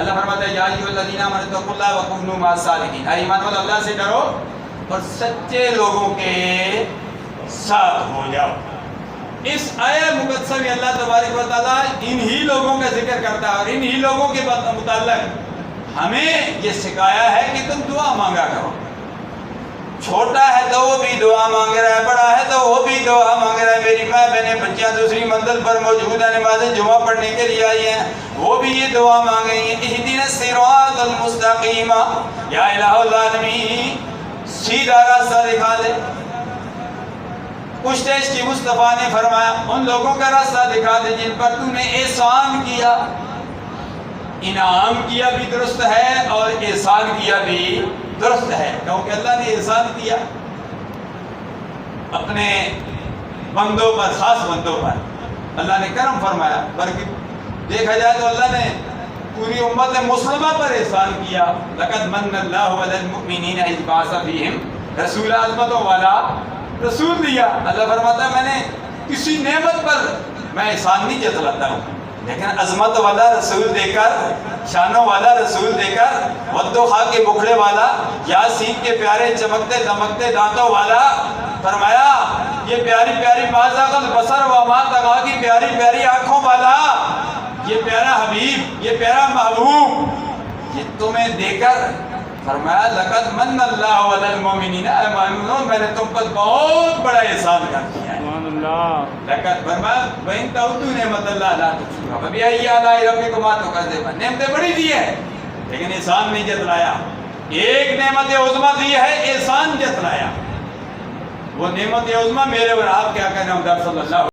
اللہ فرماتا ہے یا ایھا الذین آمنوا اتقوا اللہ وکونوا مع الصادقین، اے ایمان والو اللہ سے ڈرو اور سچے لوگوں کے ساتھ ہو جاؤ۔ اس آیہ مقدسہ میں اللہ تبارک و تعالیٰ انہی لوگوں کا ذکر کرتا ہے اور انہی لوگوں کے متعلق ہمیں یہ سکھایا ہے کہ تم دعا مانگا کرو۔ چھوٹا ہے تو وہ بھی دعا مانگ رہا ہے، بڑا ہے تو وہ بھی دعا مانگ رہا ہے۔ میری ماں بہنیں بچیاں دوسری منزل پر موجود ہیں، نماز جمعہ پڑھنے کے لیے آئی ہیں، وہ بھی یہ دعا مانگ رہی ہیں، اہدنا الصراط المستقیم، یا الہ العالمین سیدھا راستہ دکھا دے۔ پشت اس کی مصطفیٰ نے فرمایا ان لوگوں کا راستہ دکھا دے جن پر تو نے احسان کیا۔ انعام کیا بھی درست ہے اور احسان کیا بھی درست ہے، کیونکہ اللہ نے احسان کیا اپنے بندوں پر، خاص بندوں پر اللہ نے کرم فرمایا، بلکہ دیکھا جائے تو اللہ نے پوری امت مسلمہ پر احسان کیا۔ لقد من اللہ علی المؤمنین اذ بعث فیہم رسولا، عظمتوں والا رسول دیا۔ اللہ فرماتا ہے میں نے کسی نعمت پر میں احسان نہیں جتلاتا ہوں، لیکن عظمت والا رسول دے کر، شانوں والا رسول دے کر، والضحیٰ کے بکھڑے والا، یاسین کے پیارے چمکتے دمکتے دانتوں والا، فرمایا یہ پیاری پیاری ما زاغ البصر وما طغیٰ کی پیاری پیاری آنکھوں والا، یہ پیارا حبیب، یہ پیارا محبوب، یہ تمہیں دے کر فرمایا لقد من اللہ علی المؤمنین، اے مومنون میں نے تم پر بہت بڑا احسان کر دیا ہے۔ لقد فرمایا وَإِن تَعُدُّوا نِعْمَتَ اللَّهِ لَا تُحْصُوهَا فَبِأَيِّ آلَاءِ رَبِّكُمَا تُكَذِّبَانِ، نعمتیں بڑی دی ہیں لیکن احسان نہیں جتلایا۔ ایک نعمت عظمیٰ دی ہے، احسان جتلایا۔ وہ نعمت عظمیٰ میرے اور آپ کیا کہنا ہم صلی اللہ